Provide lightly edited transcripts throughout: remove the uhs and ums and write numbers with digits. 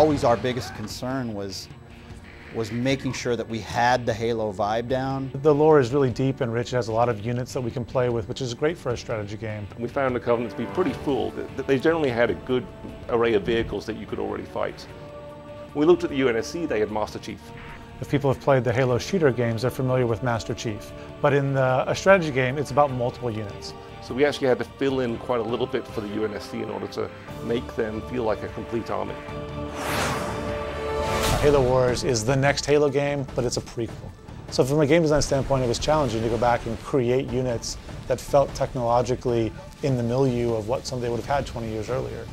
always our biggest concern was making sure that we had the Halo vibe down. The lore is really deep and rich. It has a lot of units that we can play with, which is great for a strategy game. We found the Covenant to be pretty full. They generally had a good array of vehicles that you could already fight. When we looked at the UNSC, they had Master Chief. If people have played the Halo shooter games, they're familiar with Master Chief. But in a strategy game, it's about multiple units. So we actually had to fill in quite a little bit for the UNSC in order to make them feel like a complete army. Halo Wars is the next Halo game, but it's a prequel. So from a game design standpoint, it was challenging to go back and create units that felt technologically in the milieu of what somebody would have had 20 years earlier.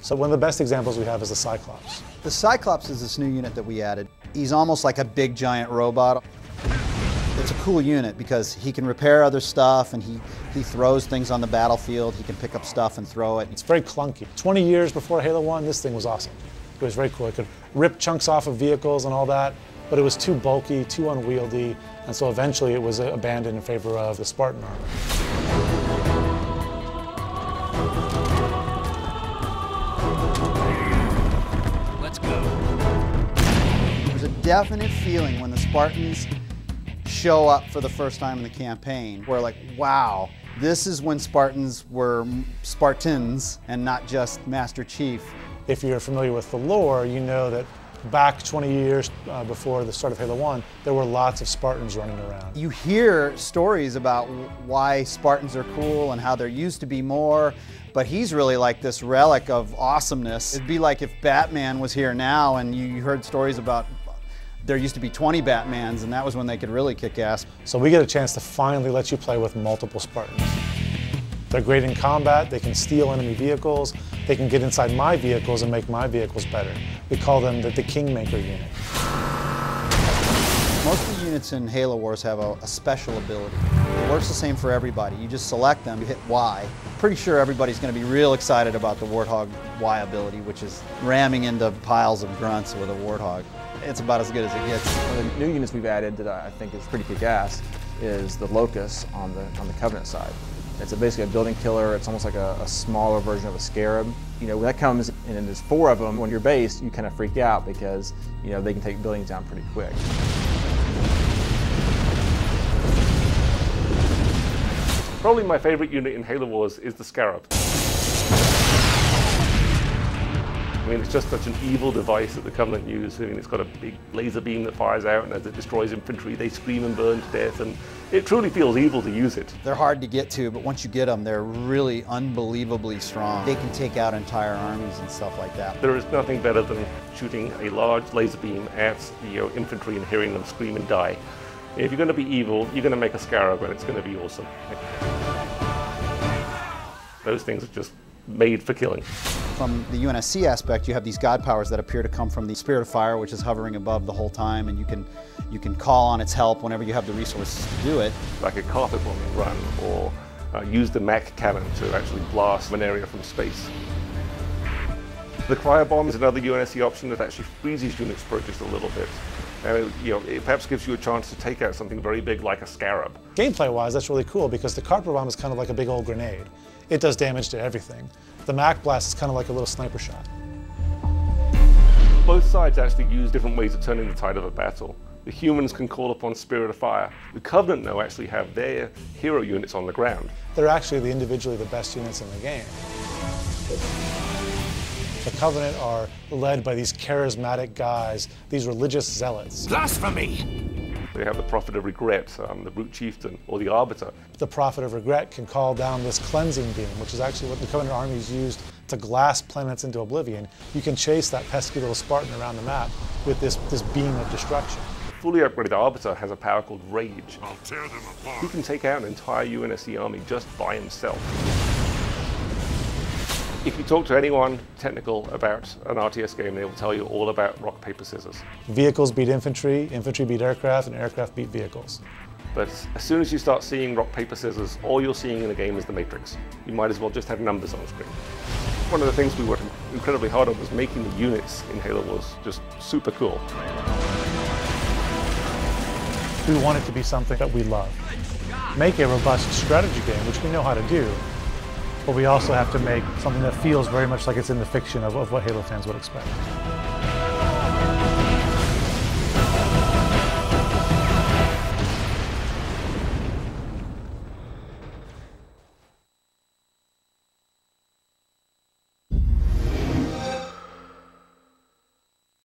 So one of the best examples we have is the Cyclops. The Cyclops is this new unit that we added. He's almost like a big giant robot. It's a cool unit because he can repair other stuff and he throws things on the battlefield. He can pick up stuff and throw it. It's very clunky. 20 years before Halo 1, this thing was awesome. It was very cool. It could rip chunks off of vehicles and all that, but it was too bulky, too unwieldy, and so eventually it was abandoned in favor of the Spartan armor. Let's go. There's a definite feeling when the Spartans show up for the first time in the campaign. We're like, wow, this is when Spartans were Spartans and not just Master Chief. If you're familiar with the lore, you know that back 20 years before the start of Halo 1, there were lots of Spartans running around. You hear stories about why Spartans are cool and how there used to be more, but he's really like this relic of awesomeness. It'd be like if Batman was here now and you heard stories about there used to be 20 Batmans and that was when they could really kick ass. So we get a chance to finally let you play with multiple Spartans. They're great in combat, they can steal enemy vehicles, they can get inside my vehicles and make my vehicles better. We call them the Kingmaker unit. Most of the units in Halo Wars have a special ability. It works the same for everybody. You just select them, you hit Y. Pretty sure everybody's going to be real excited about the Warthog Y ability, which is ramming into piles of grunts with a Warthog. It's about as good as it gets. One of the new units we've added that I think is pretty kick-ass is the Locust on the Covenant side. It's basically a building killer. It's almost like a smaller version of a Scarab. You know, when that comes and there's 4 of them, when you're based, you kind of freak out because, you know, they can take buildings down pretty quick. Probably my favorite unit in Halo Wars is the Scarab. I mean, it's just such an evil device that the Covenant use. I mean, it's got a big laser beam that fires out, and as it destroys infantry, they scream and burn to death, and it truly feels evil to use it. They're hard to get to, but once you get them, they're really unbelievably strong. They can take out entire armies and stuff like that. There is nothing better than shooting a large laser beam at the infantry and hearing them scream and die. If you're going to be evil, you're going to make a Scarab, and it's going to be awesome. Those things are just made for killing. From the UNSC aspect, you have these god powers that appear to come from the Spirit of Fire, which is hovering above the whole time, and you can call on its help whenever you have the resources to do it. Like a carpet bombing run, or use the Mach cannon to actually blast an area from space. The cryo bomb is another UNSC option that actually freezes units for just a little bit. You know, it perhaps gives you a chance to take out something very big like a Scarab. Gameplay-wise, that's really cool because the carpet bomb is kind of like a big old grenade. It does damage to everything. The Mach blast is kind of like a little sniper shot. Both sides actually use different ways of turning the tide of a battle. The humans can call upon Spirit of Fire. The Covenant, though, actually have their hero units on the ground. They're actually individually the best units in the game. The Covenant are led by these charismatic guys, these religious zealots. Blasphemy! They have the Prophet of Regret, the Brute Chieftain, or the Arbiter. The Prophet of Regret can call down this cleansing beam, which is actually what the Covenant armies used to glass planets into oblivion. You can chase that pesky little Spartan around the map with this beam of destruction. The fully upgraded Arbiter has a power called Rage. I'll tear them apart. He can take out an entire UNSC army just by himself. If you talk to anyone technical about an RTS game, they will tell you all about rock, paper, scissors. Vehicles beat infantry, infantry beat aircraft, and aircraft beat vehicles. But as soon as you start seeing rock, paper, scissors, all you're seeing in the game is the Matrix. You might as well just have numbers on screen. One of the things we worked incredibly hard on was making the units in Halo Wars just super cool. We want it to be something that we love. Make a robust strategy game, which we know how to do, but we also have to make something that feels very much like it's in the fiction of what Halo fans would expect.